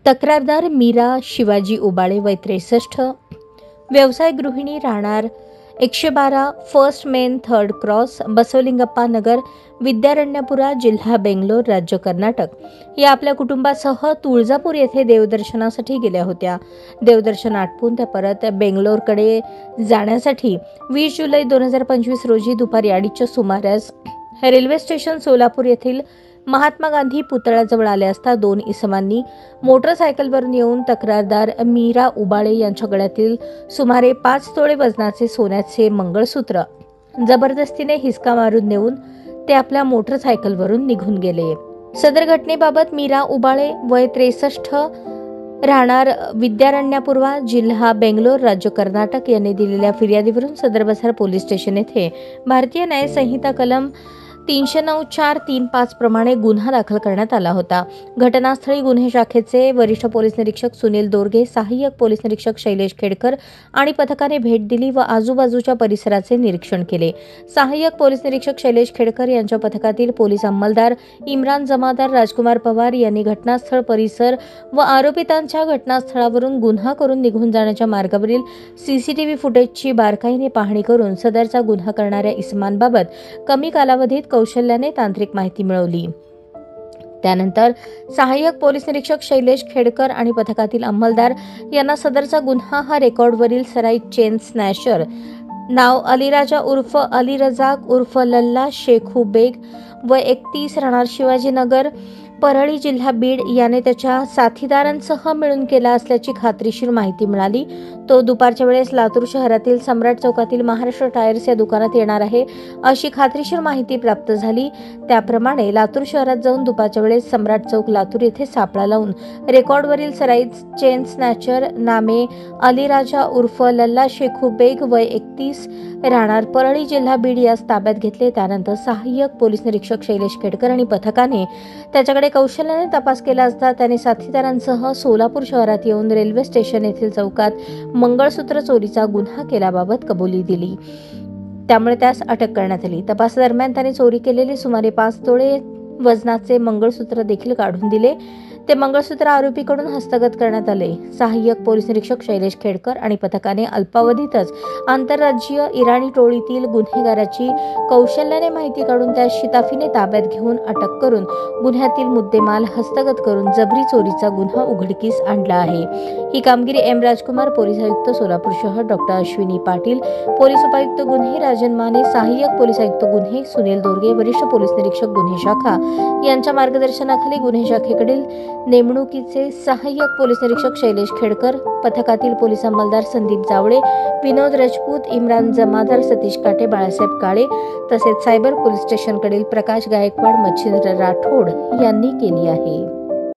तक्रारदार मीरा शिवाजी उबाळे वय 63, व्यवसाय गृहिणी, राहणार 112 फर्स्ट मेन थर्ड क्रॉस, बसवलिंगप्पा नगर, विद्यारण्यपुरा, जिल्हा बेंगलोर, राज्य कर्नाटक या आपल्या कुटुंबासह तुळजापूर येथे देवदर्शनासाठी गेल्या होत्या. देवदर्शन आटपून त्या परत बेंगलोरकडे जाण्यासाठी 20 जुलै 2025 रोजी दुपारी 2:30च्या सुमारास रेल्वे स्टेशन सोलापूर येथील महात्मा गांधी पुतळ्याजवळ आले असता 2 इसमांनी मोटरसायकलवरून येऊन तक्रारदार मीरा उबाळे यांच्या गळ्यातील सुमारे 5 तोळे वजनाचे सोन्याचे मंगळसूत्र जबरदस्तीने हिसका मारून नेऊन ते आपल्या मोटरसायकलवरून निघून गेले. सदर घटनेबाबत मीरा उबाळे वय 63, राहणार विद्यारण्यपुरा, जिल्हा बेंगलोर, राज्य कर्नाटक यांनी दिलेल्या फिर्यादीवरून सदर बसार पोलीस स्टेशन येथे भारतीय न्याय संहिता कलम 309(4)(3)(5) प्रमाणे गुन्हा दाखल करण्यात आला होता. घटनास्थळी गुन्हे शाखेचे वरिष्ठ पोलीस निरीक्षक सुनील दोरगे, सहाय्यक पोलीस निरीक्षक शैलेश खेडकर आणि पथकाने भेट दिली व आजूबाजूच्या परिसराचे निरीक्षण केले. सहाय्यक पोलीस निरीक्षक शैलेश खेडकर यांच्या पथकातील पोलीस अंमलदार इम्रान जमादार, राजकुमार पवार यांनी घटनास्थळ परिसर व आरोपितांच्या घटनास्थळावरून गुन्हा करून निघून जाण्याच्या मार्गावरील सीसीटीव्ही फुटेजची बारकाईने पाहणी करून सदरचा गुन्हा करणाऱ्या इसमांबाबत कमी कालावधीत कौशल्याने तांत्रिक माहिती मिळवली. त्यानंतर सहाय्यक पोलीस निरीक्षक शैलेश खेडकर आणि पथकातील अंमलदार यांना सदरचा गुन्हा हा रेकॉर्डवरील सराईत चेन स्नॅचर, नाव अलीराजा उर्फ अली रजाक उर्फ लल्ला शेखू बेग वय 31, राहणार शिवाजीनगर, परळी, जिल्हा बीड याने त्याच्या साथीदारांसह मिळून केला असल्याची खात्रीशीर माहिती मिळाली. तो दुपारच्या वेळेस लातूर शहरातील सम्राट चौकातील महाराष्ट्र टायर्स या दुकानात येणार आहे अशी खात्रीशीर माहिती प्राप्त झाली. त्याप्रमाणे लातूर शहरात जाऊन दुपारच्या वेळेस सम्राट चौक लातूर येथे सापळा लावून रेकॉर्डवरील सराईत चेन स्नॅचर नामे अलीराजा उर्फ लल्ला शेखू बेग वय 31, राहणार परळी, जिल्हा बीड यास ताब्यात घेतले. त्यानंतर सहाय्यक पोलीस निरीक्षक शैलेश खेडकर आणि पथकाने त्याच्याकडे कौशल्याने तपास केला असता त्याने साथीदारांसह सोलापूर शहरात येऊन रेल्वे स्टेशन येथील चौकात मंगळसूत्र चोरीचा गुन्हा केल्याबाबत कबुली दिली. त्यामुळे त्यास अटक करण्यात आली. तपासादरम्यान त्याने चोरी केलेले सुमारे 5 तोळे वजनाचे मंगळसूत्र देखील काढून दिले. ते मंगळसूत्र आरोपीकडून हस्तगत करण्यात आले. सहाय्यक पोलीस निरीक्षक शैलेश खेडकर आणि पथकाने अल्पावधीतच आंतरराज्यीय इराणी टोळीतील गुन्हेगाराची कौशल्याने माहिती काढून त्या शिताफीने ताब्यात घेऊन अटक करून गुन्ह्यातील मुद्देमाल हस्तगत करून जबरी चोरीचा गुन्हा उघडकीस आणला आहे. ही कामगिरी एम राजकुमार, पोलीस आयुक्त सोलापूर शहर, डॉक्टर अश्विनी पाटील, पोलीस उपायुक्त गुन्हे राजन माने, सहाय्यक पोलीस आयुक्त गुन्हे सुनील दोरगे, वरिष्ठ पोलीस निरीक्षक गुन्हे शाखा यांच्या मार्गदर्शनाखाली गुन्हे शाखेकडील नेमणुकीचे सहाय्यक पोलीस निरीक्षक शैलेश खेडकर, पथकातील पोलीस अंमलदार संदीप जावळे, विनोद राजपूत, इम्रान जमादार, सतीश काटे, बाळासाहेब काळे तसेच सायबर पोलीस स्टेशनकडील प्रकाश गायकवाड, मच्छिंद्र राठोड यांनी केली आहे.